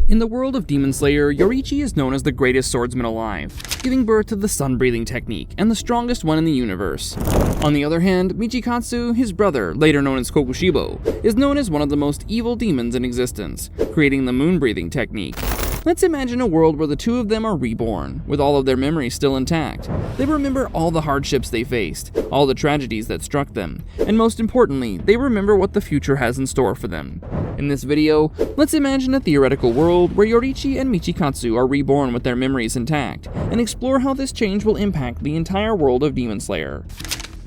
In the world of Demon Slayer, Yoriichi is known as the greatest swordsman alive, giving birth to the sun-breathing technique and the strongest one in the universe. On the other hand, Michikatsu, his brother, later known as Kokushibo, is known as one of the most evil demons in existence, creating the moon-breathing technique. Let's imagine a world where the two of them are reborn, with all of their memories still intact. They remember all the hardships they faced, all the tragedies that struck them, and most importantly, they remember what the future has in store for them. In this video, let's imagine a theoretical world where Yoriichi and Michikatsu are reborn with their memories intact, and explore how this change will impact the entire world of Demon Slayer.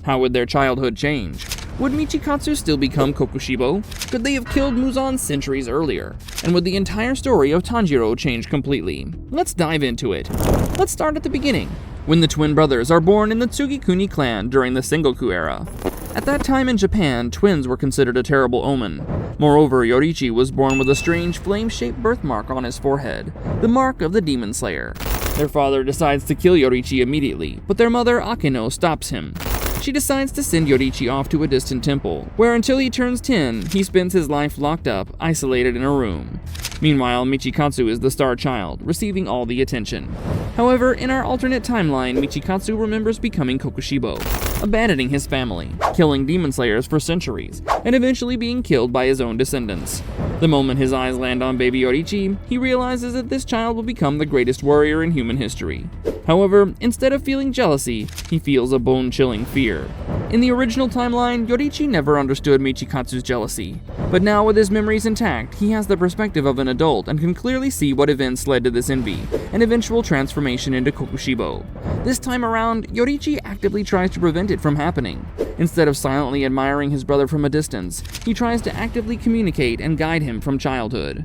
How would their childhood change? Would Michikatsu still become Kokushibo? Could they have killed Muzan centuries earlier? And would the entire story of Tanjiro change completely? Let's dive into it. Let's start at the beginning, when the twin brothers are born in the Tsugikuni clan during the Sengoku era. At that time in Japan, twins were considered a terrible omen. Moreover, Yoriichi was born with a strange flame-shaped birthmark on his forehead, the mark of the Demon Slayer. Their father decides to kill Yoriichi immediately, but their mother, Akeno, stops him. She decides to send Yoriichi off to a distant temple, where until he turns 10, he spends his life locked up, isolated in a room. Meanwhile, Michikatsu is the star child, receiving all the attention. However, in our alternate timeline, Michikatsu remembers becoming Kokushibo, abandoning his family, killing demon slayers for centuries, and eventually being killed by his own descendants. The moment his eyes land on baby Yoriichi, he realizes that this child will become the greatest warrior in human history. However, instead of feeling jealousy, he feels a bone-chilling fear. In the original timeline, Yoriichi never understood Michikatsu's jealousy, but now with his memories intact, he has the perspective of an adult and can clearly see what events led to this envy and eventual transformation into Kokushibo. This time around, Yoriichi actively tries to prevent it from happening. Instead of silently admiring his brother from a distance, he tries to actively communicate and guide him from childhood.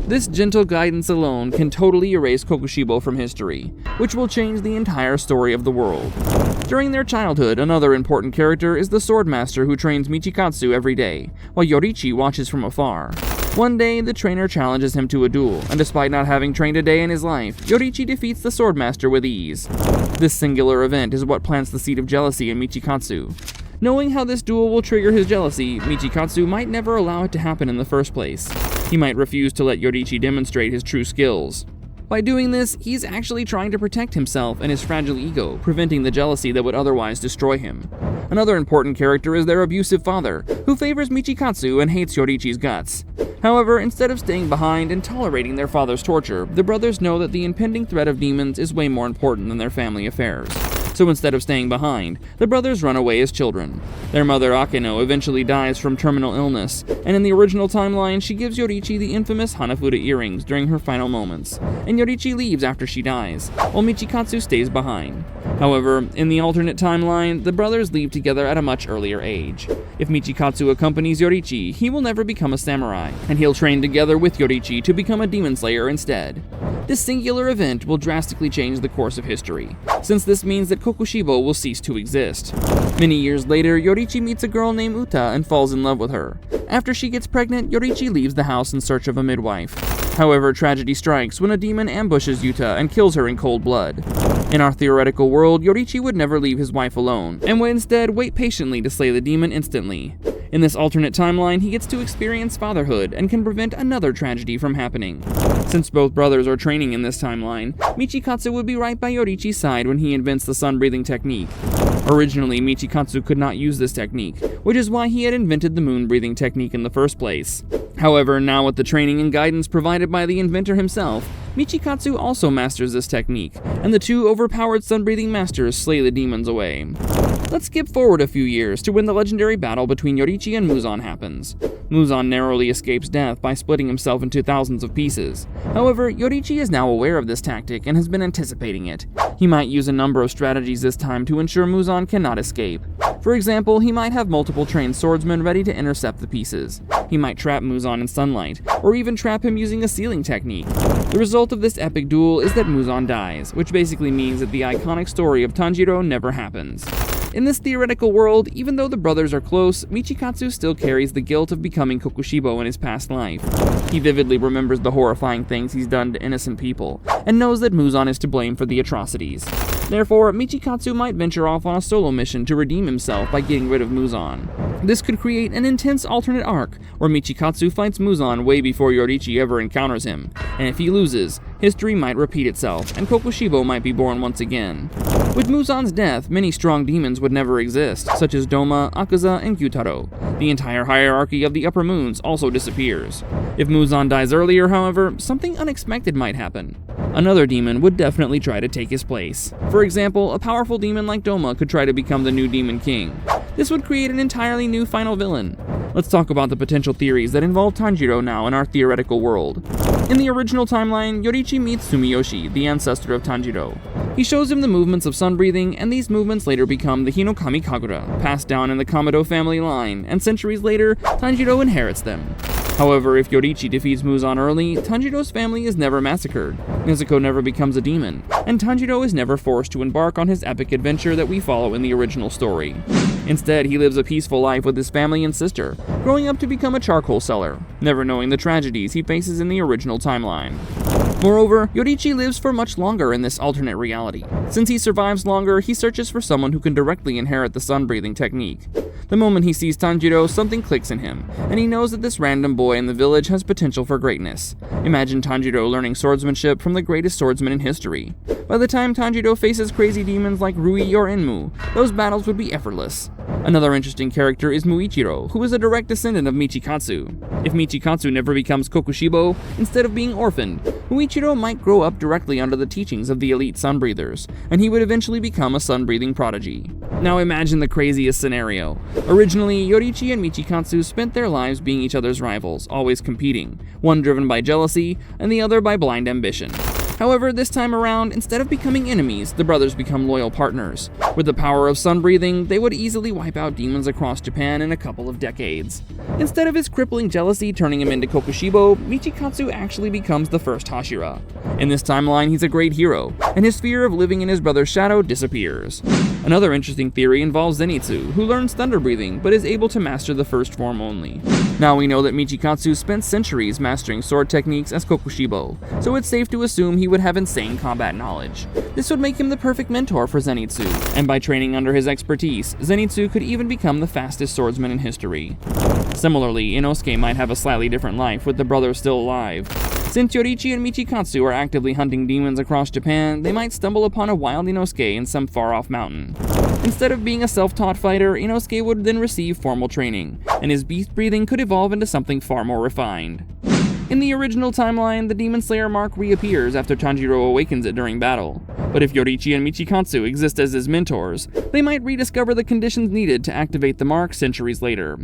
This gentle guidance alone can totally erase Kokushibo from history, which will change the entire story of the world. During their childhood, another important character is the swordmaster who trains Michikatsu every day, while Yoriichi watches from afar. One day, the trainer challenges him to a duel, and despite not having trained a day in his life, Yoriichi defeats the swordmaster with ease. This singular event is what plants the seed of jealousy in Michikatsu. Knowing how this duel will trigger his jealousy, Michikatsu might never allow it to happen in the first place. He might refuse to let Yoriichi demonstrate his true skills. By doing this, he's actually trying to protect himself and his fragile ego, preventing the jealousy that would otherwise destroy him. Another important character is their abusive father, who favors Michikatsu and hates Yoriichi's guts. However, instead of staying behind and tolerating their father's torture, the brothers know that the impending threat of demons is way more important than their family affairs. So instead of staying behind, the brothers run away as children. Their mother Akeno eventually dies from terminal illness, and in the original timeline, she gives Yoriichi the infamous Hanafuda earrings during her final moments, and Yoriichi leaves after she dies, while Michikatsu stays behind. However, in the alternate timeline, the brothers leave together at a much earlier age. If Michikatsu accompanies Yoriichi, he will never become a samurai, and he'll train together with Yoriichi to become a demon slayer instead. This singular event will drastically change the course of history, since this means that Kokushibo will cease to exist. Many years later, Yoriichi meets a girl named Uta and falls in love with her. After she gets pregnant, Yoriichi leaves the house in search of a midwife. However, tragedy strikes when a demon ambushes Uta and kills her in cold blood. In our theoretical world, Yoriichi would never leave his wife alone, and would instead wait patiently to slay the demon instantly. In this alternate timeline, he gets to experience fatherhood and can prevent another tragedy from happening. Since both brothers are training in this timeline, Michikatsu would be right by Yoriichi's side when he invents the sun-breathing technique. Originally, Michikatsu could not use this technique, which is why he had invented the moon-breathing technique in the first place. However, now with the training and guidance provided by the inventor himself, Michikatsu also masters this technique, and the two overpowered sun-breathing masters slay the demons away. Let's skip forward a few years to when the legendary battle between Yoriichi and Muzan happens. Muzan narrowly escapes death by splitting himself into thousands of pieces. However, Yoriichi is now aware of this tactic and has been anticipating it. He might use a number of strategies this time to ensure Muzan cannot escape. For example, he might have multiple trained swordsmen ready to intercept the pieces. He might trap Muzan in sunlight, or even trap him using a sealing technique. The result of this epic duel is that Muzan dies, which basically means that the iconic story of Tanjiro never happens. In this theoretical world, even though the brothers are close, Michikatsu still carries the guilt of becoming Kokushibo in his past life. He vividly remembers the horrifying things he's done to innocent people, and knows that Muzan is to blame for the atrocities. Therefore, Michikatsu might venture off on a solo mission to redeem himself by getting rid of Muzan. This could create an intense alternate arc, where Michikatsu fights Muzan way before Yoriichi ever encounters him, and if he loses, history might repeat itself, and Kokushibo might be born once again. With Muzan's death, many strong demons would never exist, such as Doma, Akaza, and Gyutaro. The entire hierarchy of the Upper Moons also disappears. If Muzan dies earlier, however, something unexpected might happen. Another demon would definitely try to take his place. For example, a powerful demon like Doma could try to become the new Demon King. This would create an entirely new final villain. Let's talk about the potential theories that involve Tanjiro now in our theoretical world. In the original timeline, Yoriichi meets Sumiyoshi, the ancestor of Tanjiro. He shows him the movements of sun breathing, and these movements later become the Hinokami Kagura, passed down in the Kamado family line, and centuries later, Tanjiro inherits them. However, if Yoriichi defeats Muzan early, Tanjiro's family is never massacred, Nezuko never becomes a demon, and Tanjiro is never forced to embark on his epic adventure that we follow in the original story. Instead, he lives a peaceful life with his family and sister, growing up to become a charcoal seller, never knowing the tragedies he faces in the original timeline. Moreover, Yoriichi lives for much longer in this alternate reality. Since he survives longer, he searches for someone who can directly inherit the sun-breathing technique. The moment he sees Tanjiro, something clicks in him, and he knows that this random boy in the village has potential for greatness. Imagine Tanjiro learning swordsmanship from the greatest swordsman in history. By the time Tanjiro faces crazy demons like Rui or Enmu, those battles would be effortless. Another interesting character is Muichiro, who is a direct descendant of Michikatsu. If Michikatsu never becomes Kokushibo, instead of being orphaned, Muichiro might grow up directly under the teachings of the elite sunbreathers, and he would eventually become a sun-breathing prodigy. Now imagine the craziest scenario. Originally, Yoriichi and Michikatsu spent their lives being each other's rivals, always competing, one driven by jealousy, and the other by blind ambition. However, this time around, instead of becoming enemies, the brothers become loyal partners. With the power of sun-breathing, they would easily wipe out demons across Japan in a couple of decades. Instead of his crippling jealousy turning him into Kokushibo, Michikatsu actually becomes the first Hashira. In this timeline, he's a great hero, and his fear of living in his brother's shadow disappears. Another interesting theory involves Zenitsu, who learns thunder-breathing, but is able to master the first form only. Now we know that Michikatsu spent centuries mastering sword techniques as Kokushibo, so it's safe to assume he would have insane combat knowledge. This would make him the perfect mentor for Zenitsu, and by training under his expertise, Zenitsu could even become the fastest swordsman in history. Similarly, Inosuke might have a slightly different life with the brothers still alive. Since Yoriichi and Michikatsu are actively hunting demons across Japan, they might stumble upon a wild Inosuke in some far-off mountain. Instead of being a self-taught fighter, Inosuke would then receive formal training, and his beast breathing could evolve into something far more refined. In the original timeline, the Demon Slayer mark reappears after Tanjiro awakens it during battle. But if Yoriichi and Michikatsu exist as his mentors, they might rediscover the conditions needed to activate the mark centuries later.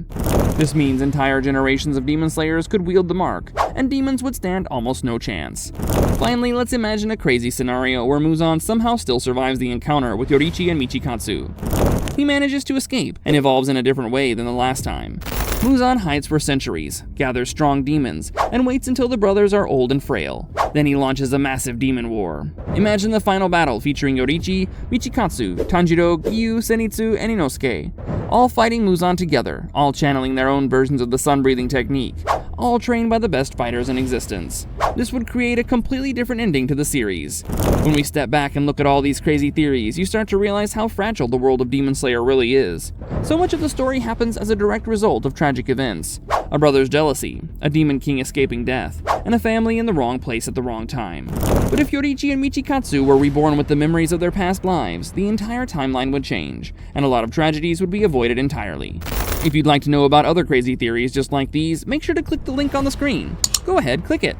This means entire generations of Demon Slayers could wield the mark, and demons would stand almost no chance. Finally, let's imagine a crazy scenario where Muzan somehow still survives the encounter with Yoriichi and Michikatsu. He manages to escape, and evolves in a different way than the last time. Muzan hides for centuries, gathers strong demons, and waits until the brothers are old and frail. Then he launches a massive demon war. Imagine the final battle featuring Yoriichi, Michikatsu, Tanjiro, Giyu, Zenitsu, and Inosuke, all fighting Muzan together, all channeling their own versions of the sun-breathing technique, all trained by the best fighters in existence. This would create a completely different ending to the series. When we step back and look at all these crazy theories, you start to realize how fragile the world of Demon Slayer really is. So much of the story happens as a direct result of tragic events. A brother's jealousy, a demon king escaping death, and a family in the wrong place at the wrong time. But if Yoriichi and Michikatsu were reborn with the memories of their past lives, the entire timeline would change, and a lot of tragedies would be avoided entirely. If you'd like to know about other crazy theories just like these, make sure to click the link on the screen. Go ahead, click it.